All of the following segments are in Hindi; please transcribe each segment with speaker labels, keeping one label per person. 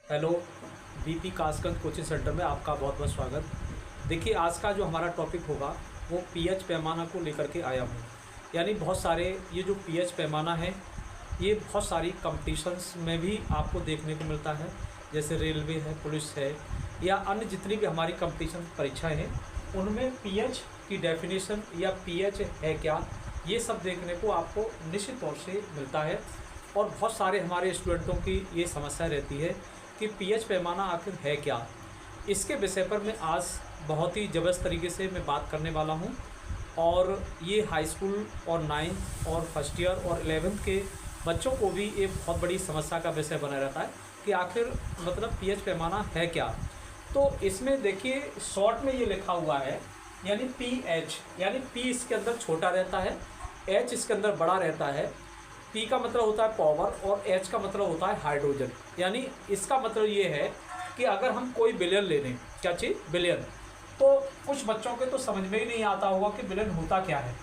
Speaker 1: Hello, BP Kasganj coaching centre में आपका बहुत बहुत स्वागत। देखिए, आज का जो हमारा टॉपिक होगा वो पीएच पैमाना को लेकर के आया हूँ। यानी बहुत सारे ये जो पीएच पैमाना है ये बहुत सारी कंपटीशंस में भी आपको देखने को मिलता है, जैसे रेलवे है, पुलिस है या अन्य जितनी भी हमारी कंपटीशन परीक्षाएँ हैं उनमें पीएच की डेफिनेशन या पीएच है क्या, ये सब देखने को आपको निश्चित तौर से मिलता है। और बहुत सारे हमारे स्टूडेंटों की ये समस्या रहती है कि पीएच पैमाना आखिर है क्या। इसके विषय पर मैं आज बहुत ही ज़बरदस्त तरीके से मैं बात करने वाला हूँ। और ये हाई स्कूल और 9th और फर्स्ट ईयर और 11th के बच्चों को भी एक बहुत बड़ी समस्या का विषय बना रहता है कि आखिर मतलब पीएच पैमाना है क्या। तो इसमें देखिए शॉर्ट में ये लिखा हुआ है, यानी पीएच, यानी पी इसके अंदर छोटा रहता है, एच इसके अंदर बड़ा रहता है। पी का मतलब होता है पावर और एच का मतलब होता है हाइड्रोजन। यानी इसका मतलब ये है कि अगर हम कोई विलयन ले लें, क्या चीज़, विलयन, तो कुछ बच्चों के तो समझ में ही नहीं आता होगा कि विलयन होता क्या है।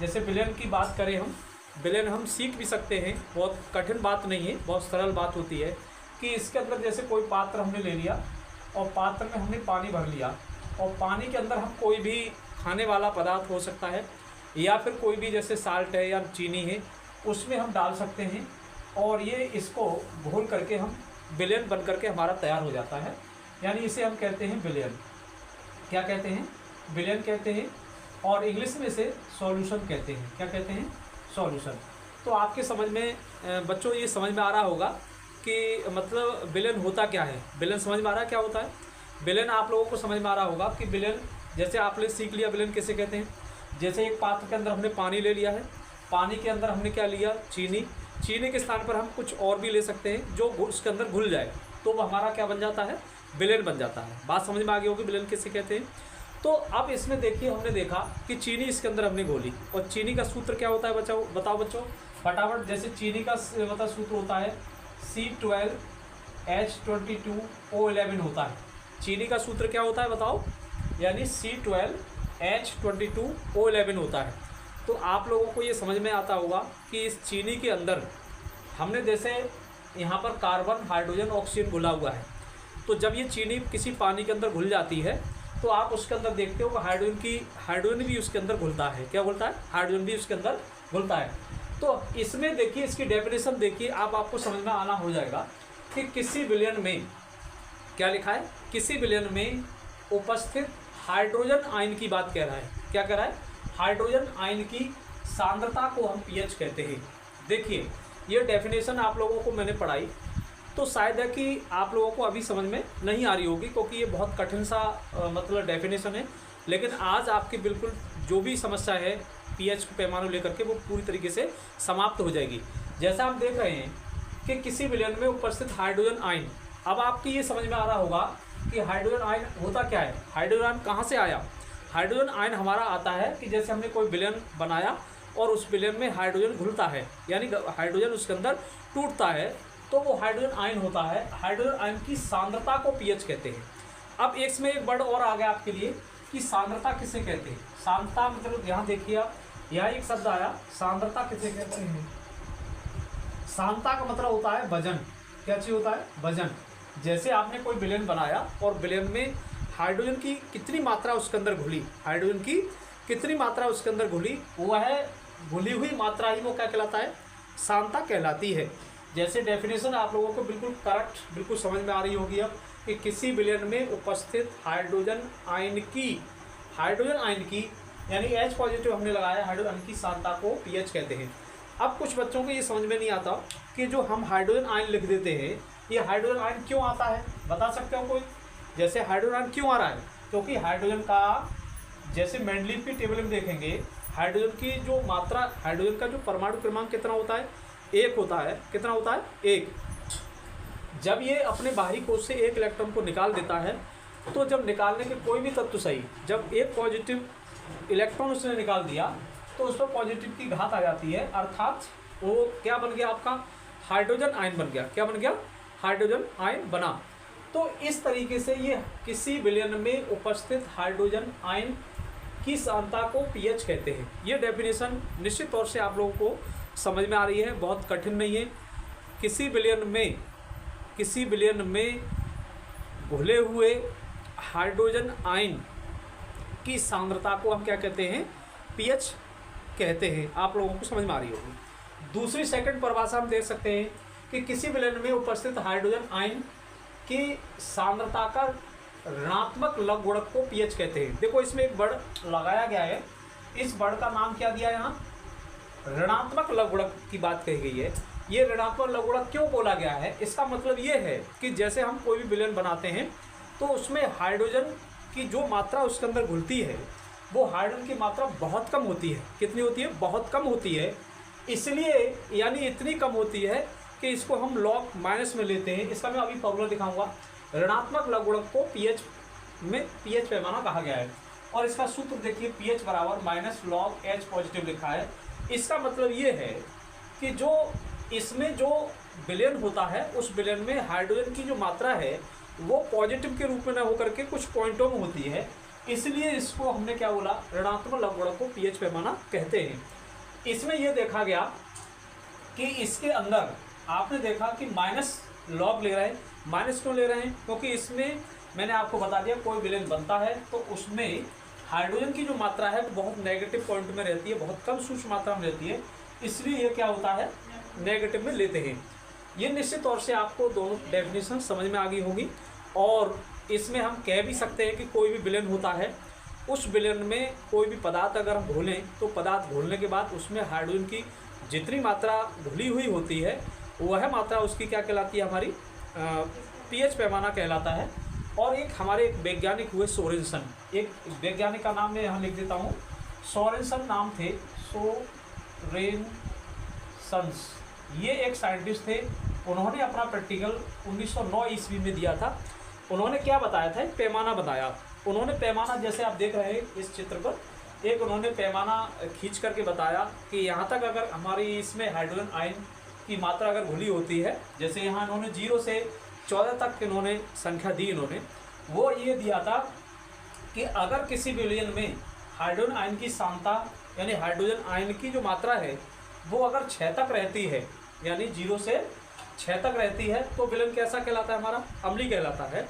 Speaker 1: जैसे विलयन की बात करें हम, विलयन हम सीख भी सकते हैं, बहुत कठिन बात नहीं है, बहुत सरल बात होती है कि इसके अंदर जैसे कोई पात्र हमने ले लिया और पात्र में हमने पानी भर लिया और पानी के अंदर हम कोई भी खाने वाला पदार्थ हो सकता है या फिर कोई भी जैसे साल्ट है या चीनी है उसमें हम डाल सकते हैं और ये इसको घोल करके हम विलयन बन करके हमारा तैयार हो जाता है। यानी इसे हम कहते हैं विलयन। क्या कहते हैं? विलयन कहते हैं। और इंग्लिश में इसे सॉल्यूशन कहते हैं। क्या कहते हैं? सॉल्यूशन। तो आपके समझ में बच्चों ये समझ में आ रहा होगा कि मतलब विलयन होता क्या है। विलयन समझ में आ रहा है क्या होता है? विलयन आप लोगों को समझ में आ रहा होगा कि विलयन, जैसे आपने सीख लिया विलयन कैसे कहते हैं। जैसे एक पात्र के अंदर हमने पानी ले लिया है, पानी के अंदर हमने क्या लिया, चीनी। चीनी के स्थान पर हम कुछ और भी ले सकते हैं जो उसके अंदर घुल जाए, तो वो हमारा क्या बन जाता है, विलयन बन जाता है। बात समझ में आ गई होगी विलयन किसे कहते हैं। तो अब इसमें देखिए हमने देखा कि चीनी इसके अंदर हमने घोली और चीनी का सूत्र क्या होता है बच्चों, बताओ बच्चों फटाफट। जैसे चीनी का मतलब सूत्र होता है C12H22O11 होता है। चीनी का सूत्र क्या होता है बताओ, यानी C12H22O11 होता है। तो आप लोगों को ये समझ में आता होगा कि इस चीनी के अंदर हमने जैसे यहाँ पर कार्बन, हाइड्रोजन, ऑक्सीजन घुला हुआ है। तो जब ये चीनी किसी पानी के अंदर घुल जाती है तो आप उसके अंदर देखते हो कि हाइड्रोजन भी उसके अंदर घुलता है। क्या घुलता है? हाइड्रोजन भी उसके अंदर घुलता है। तो इसमें देखिए इसकी डेफिनेशन देखिए, आपको समझ में आना हो जाएगा कि किसी विलयन में क्या लिखा है, किसी विलयन में उपस्थित हाइड्रोजन आयन की बात कह रहा है। क्या कह रहा है? हाइड्रोजन आयन की सांद्रता को हम पीएच कहते हैं। देखिए ये डेफिनेशन आप लोगों को मैंने पढ़ाई तो शायद है कि आप लोगों को अभी समझ में नहीं आ रही होगी, क्योंकि ये बहुत कठिन सा मतलब डेफिनेशन है। लेकिन आज आपकी बिल्कुल जो भी समस्या है पीएच पैमाने लेकर के वो पूरी तरीके से समाप्त हो जाएगी। जैसा हम देख रहे हैं कि किसी विलयन में उपस्थित हाइड्रोजन आयन, अब आपकी ये समझ में आ रहा होगा कि हाइड्रोजन आयन होता क्या है, हाइड्रोजन आयन कहाँ से आया। हाइड्रोजन आयन हमारा आता है कि जैसे हमने कोई विलयन बनाया और उस विलयन में हाइड्रोजन घुलता है, यानी हाइड्रोजन उसके अंदर टूटता है, तो वो हाइड्रोजन आयन होता है। हाइड्रोजन आयन की सांद्रता को पीएच कहते हैं। अब इसमें एक वर्ड और आ गया आपके लिए कि सांद्रता किसे कहते हैं। सांद्रता मतलब यहाँ देखिए आप, यहाँ एक शब्द आया, सांद्रता किसे कहते हैं। सांद्रता का मतलब होता है वजन। क्या चीज़ होता है? वजन। जैसे आपने कोई विलयन बनाया और विलयन में हाइड्रोजन की कितनी मात्रा उसके अंदर घुली, हाइड्रोजन की कितनी मात्रा उसके अंदर घुली, वो है घुली हुई मात्रा ही वो क्या कहलाता है, सांद्रता कहलाती है। जैसे डेफिनेशन आप लोगों को बिल्कुल करेक्ट, बिल्कुल समझ में आ रही होगी अब कि किसी विलयन में उपस्थित हाइड्रोजन आयन की यानी H पॉजिटिव हमने लगाया, हाइड्रोजन आयन की सांद्रता को पीएच कहते हैं। अब कुछ बच्चों को ये समझ में नहीं आता कि जो हम हाइड्रोजन आयन लिख देते हैं, ये हाइड्रोजन आयन क्यों आता है, बता सकते हो कोई? जैसे हाइड्रोजन आयन क्यों आ रहा है, क्योंकि हाइड्रोजन का, जैसे मेंडलीव की टेबल में देखेंगे, हाइड्रोजन की जो मात्रा, हाइड्रोजन का जो परमाणु क्रमांक कितना होता है, 1 होता है। कितना होता है? 1। जब ये अपने बाहरी कोश से 1 इलेक्ट्रॉन को निकाल देता है, तो जब निकालने के कोई भी तत्व सही, जब एक पॉजिटिव इलेक्ट्रॉन उसने निकाल दिया तो उस पर पॉजिटिव की घात आ जाती है, अर्थात वो क्या बन गया आपका, हाइड्रोजन आयन बन गया। क्या बन गया? हाइड्रोजन आयन बना। तो इस तरीके से ये किसी विलयन में उपस्थित हाइड्रोजन आयन की सांद्रता को पीएच कहते हैं। ये डेफिनेशन निश्चित तौर से आप लोगों को समझ में आ रही है, बहुत कठिन नहीं है। किसी विलयन में किसी विलयन में घुले हुए हाइड्रोजन आयन की सांद्रता को हम क्या कहते हैं, पीएच कहते हैं। आप लोगों को समझ में आ रही होगी। दूसरी सेकंड परिभाषा हम देख सकते हैं कि किसी विलयन में उपस्थित हाइड्रोजन आयन की सांद्रता का ऋणात्मक लघुगुणक को पीएच कहते हैं। देखो इसमें एक वर्ड लगाया गया है, इस वर्ड का नाम क्या दिया है यहाँ, ऋणात्मक लघुगुणक की बात कही गई है। ये ऋणात्मक लघुगुणक क्यों बोला गया है, इसका मतलब ये है कि जैसे हम कोई भी विलयन बनाते हैं तो उसमें हाइड्रोजन की जो मात्रा उसके अंदर घुलती है वो हाइड्रोजन की मात्रा बहुत कम होती है। कितनी होती है, बहुत कम होती है। इसलिए यानी इतनी कम होती है कि इसको हम लॉग माइनस में लेते हैं। इसका मैं अभी फॉर्मूला दिखाऊंगा। ऋणात्मक लघुगुणक को पीएच में पीएच पैमाना कहा गया है और इसका सूत्र देखिए, पीएच बराबर माइनस लॉग एच पॉजिटिव लिखा है। इसका मतलब ये है कि जो इसमें जो विलयन होता है उस विलयन में हाइड्रोजन की जो मात्रा है वो पॉजिटिव के रूप में न होकर के कुछ पॉइंटों में होती है, इसलिए इसको हमने क्या बोला, ऋणात्मक लघुगुणक को पीएच पैमाना कहते हैं। इसमें यह देखा गया कि इसके अंदर आपने देखा कि माइनस लॉग ले रहे हैं। माइनस क्यों ले रहे हैं, क्योंकि इसमें मैंने आपको बता दिया कोई विलयन बनता है तो उसमें हाइड्रोजन की जो मात्रा है वो बहुत नेगेटिव पॉइंट में रहती है, बहुत कम सूक्ष्म मात्रा में रहती है, इसलिए ये क्या होता है, नेगेटिव में लेते हैं। ये निश्चित तौर से आपको दोनों डेफिनेशन समझ में आ गई होगी। और इसमें हम कह भी सकते हैं कि कोई भी विलयन होता है, उस विलयन में कोई भी पदार्थ अगर हम घोलें तो पदार्थ घोलने के बाद उसमें हाइड्रोजन की जितनी मात्रा घुली हुई होती है वह मात्रा उसकी क्या कहलाती है, हमारी पीएच पैमाना कहलाता है। और एक हमारे एक वैज्ञानिक हुए सोरेनसन, एक वैज्ञानिक का नाम मैं यहाँ लिख देता हूँ, सोरेनसन नाम थे, सोरेनसन्स। ये एक साइंटिस्ट थे, उन्होंने अपना प्रैक्टिकल 1909 ईस्वी में दिया था। उन्होंने क्या बताया था, एक पैमाना बताया। उन्होंने पैमाना, जैसे आप देख रहे हैं इस चित्र पर, एक उन्होंने पैमाना खींच करके बताया कि यहाँ तक अगर हमारी इसमें हाइड्रोजन आयन की मात्रा अगर घुली होती है, जैसे यहाँ इन्होंने 0 से 14 तक इन्होंने संख्या दी, इन्होंने वो ये दिया था कि अगर किसी विलयन में हाइड्रोजन आयन की सांद्रता यानी हाइड्रोजन आयन की जो मात्रा है वो अगर 6 तक रहती है, यानी 0 से 6 तक रहती है, तो विलयन कैसा कहलाता है, हमारा अम्लीय कहलाता है।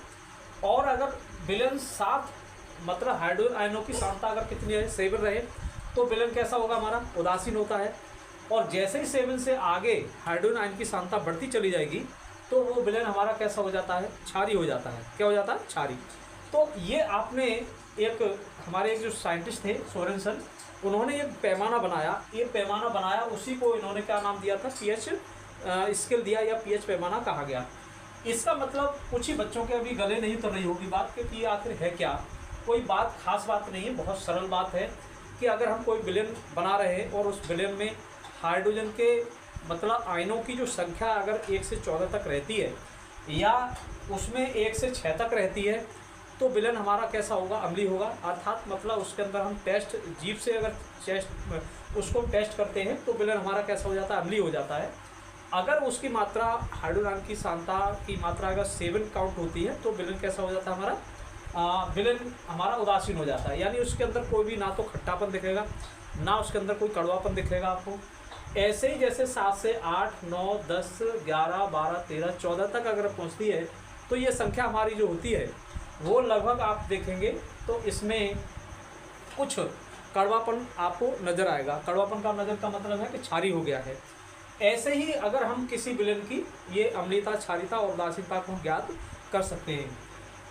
Speaker 1: और अगर विलयन 7 मतलब हाइड्रोजन आयनों की सांद्रता अगर कितनी है, 7 रहे, तो विलयन कैसा होगा, हमारा उदासीन होता है। और जैसे ही 7 से आगे हाइड्रोजन आयन की सांद्रता बढ़ती चली जाएगी तो वो विलयन हमारा कैसा हो जाता है, क्षारीय हो जाता है। क्या हो जाता है, क्षारीय। तो ये आपने एक हमारे एक जो साइंटिस्ट थे सोरेनसन, उन्होंने एक पैमाना बनाया, ये पैमाना बनाया, उसी को इन्होंने क्या नाम दिया था, पीएच स्केल दिया या पीएच पैमाना कहा गया। इसका मतलब कुछ ही बच्चों के अभी गले नहीं उतर रही होगी बात कि ये आखिर है क्या। कोई बात खास बात नहीं है, बहुत सरल बात है कि अगर हम कोई विलयन बना रहे हैं और उस विलयन में हाइड्रोजन के मतलब आयनों की जो संख्या अगर 1 से 14 तक रहती है या उसमें 1 से 6 तक रहती है, तो विलयन हमारा कैसा होगा, अम्लीय होगा। अर्थात मतलब उसके अंदर हम टेस्ट जीभ से अगर उसको टेस्ट करते हैं तो विलयन हमारा कैसा हो जाता है, अम्लीय हो जाता है। अगर उसकी मात्रा हाइड्रोजन की सांद्रता की मात्रा अगर 7 काउंट होती है तो विलयन कैसा हो जाता है, हमारा विलयन हमारा उदासीन हो जाता है। यानी उसके अंदर कोई भी ना तो खट्टापन दिखेगा, ना उसके अंदर कोई कड़वापन दिखेगा आपको। ऐसे ही जैसे 7 से 8, 9, 10, 11, 12, 13, 14 तक अगर पहुंचती है तो ये संख्या हमारी जो होती है वो लगभग आप देखेंगे तो इसमें कुछ कड़वापन आपको नज़र आएगा। कड़वापन का नज़र का मतलब है कि क्षारीय हो गया है। ऐसे ही अगर हम किसी विलयन की ये अम्लीयता, क्षारीयता और उदासीनता को ज्ञात कर सकते हैं।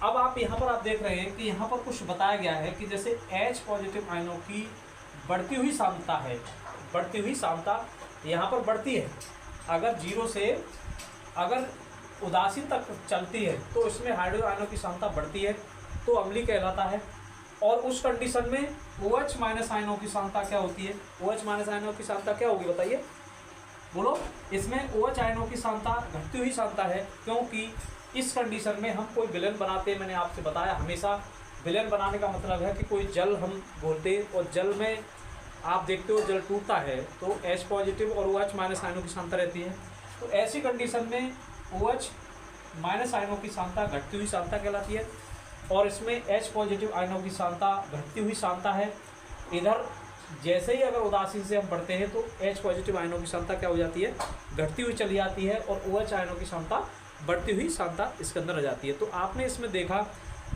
Speaker 1: अब आप यहाँ पर आप देख रहे हैं कि यहाँ पर कुछ बताया गया है कि जैसे H पॉजिटिव आयनों की बढ़ती हुई सांद्रता है, बढ़ती हुई सांद्रता यहाँ पर बढ़ती है। अगर 0 से अगर उदासीन तक चलती है तो इसमें हाइड्रोजन आयनों की सांद्रता बढ़ती है तो अम्लीय कहलाता है। और उस कंडीशन में OH माइनस आयनों की सांद्रता क्या होती है, OH माइनस आयनों की सांद्रता क्या होगी बताइए, बोलो। इसमें OH आयनों की सांद्रता घटती हुई सांद्रता है, क्योंकि इस कंडीशन में हम कोई विलयन बनाते हैं। मैंने आपसे बताया हमेशा विलयन बनाने का मतलब है कि कोई जल हम घोलते और जल में आप देखते हो जल टूटता है तो H पॉजिटिव और OH माइनस आयनों की सांद्रता रहती है। तो ऐसी कंडीशन में OH माइनस आयनों की सांद्रता घटती हुई सांद्रता कहलाती है और इसमें H पॉजिटिव आयनों की सांद्रता घटती हुई सांद्रता है। इधर जैसे ही अगर उदासीन से हम बढ़ते हैं तो H पॉजिटिव आयनों की सांद्रता क्या हो जाती है, घटती हुई चली जाती है और OH आयनों की सांद्रता बढ़ती हुई सांद्रता इसके अंदर आ जाती है। तो आपने इसमें देखा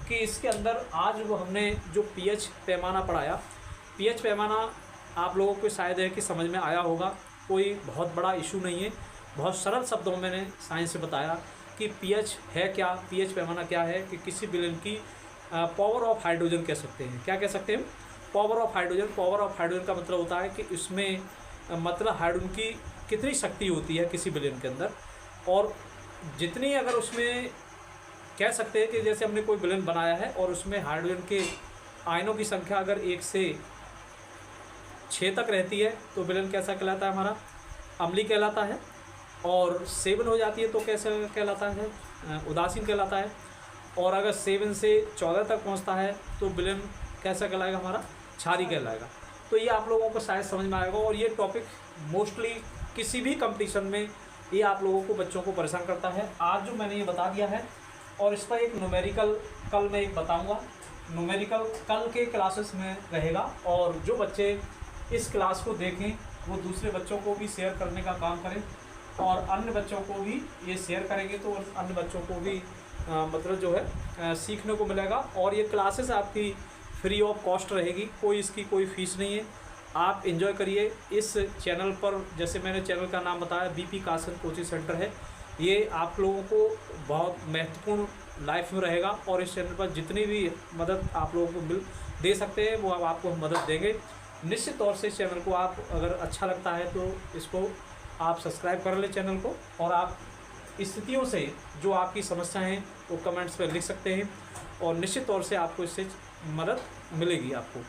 Speaker 1: कि इसके अंदर आज वो हमने जो पीएच पैमाना पढ़ाया, पीएच पैमाना आप लोगों को शायद है कि समझ में आया होगा, कोई बहुत बड़ा इशू नहीं है। बहुत सरल शब्दों में मैंने साइंस से बताया कि पीएच है क्या, पीएच पैमाना क्या है, कि किसी विलेन की पावर ऑफ हाइड्रोजन कह सकते हैं। क्या कह सकते हैं? Power of hydrogen. Power of hydrogen का मतलब होता है कि इसमें मतलब हाइड्रोजन की कितनी शक्ति होती है किसी विलेन के अंदर, और जितनी अगर उसमें कह सकते हैं कि जैसे हमने कोई विलेन बनाया है और उसमें हाइड्रोजन के आयनों की संख्या अगर 1 से 6 तक रहती है तो विलेन कैसा कहलाता है? हमारा अम्लीय कहलाता है। और 7 हो जाती है तो कैसा कहलाता है? उदासीन कहलाता है। और अगर 7 से 14 तक पहुंचता है तो विलेन कैसा कहलाएगा? हमारा क्षारीय कहलाएगा। तो ये आप लोगों को शायद समझ में आएगा, और ये टॉपिक मोस्टली किसी भी कंपटीशन में ये आप लोगों को, बच्चों को परेशान करता है। आज जो मैंने ये बता दिया है, और इस पर एक न्यूमेरिकल कल मैं एक बताऊंगा, न्यूमेरिकल कल के क्लासेस में रहेगा। और जो बच्चे इस क्लास को देखें वो दूसरे बच्चों को भी शेयर करने का काम करें, और अन्य बच्चों को भी ये शेयर करेंगे तो अन्य बच्चों को भी मतलब जो है सीखने को मिलेगा। और ये क्लासेस आपकी फ्री ऑफ कॉस्ट रहेगी, कोई इसकी कोई फीस नहीं है। आप एंजॉय करिए इस चैनल पर। जैसे मैंने चैनल का नाम बताया, बीपी कासन कोचिंग सेंटर है। ये आप लोगों को बहुत महत्वपूर्ण लाइफ में रहेगा, और इस चैनल पर जितनी भी मदद आप लोगों को दे सकते हैं वो आपको हम मदद देंगे। निश्चित तौर से इस चैनल को आप अगर अच्छा लगता है तो इसको आप सब्सक्राइब कर लें चैनल को, और आप स्थितियों से जो आपकी समस्याएं हैं वो कमेंट्स पर लिख सकते हैं, और निश्चित तौर से आपको इससे मदद मिलेगी आपको।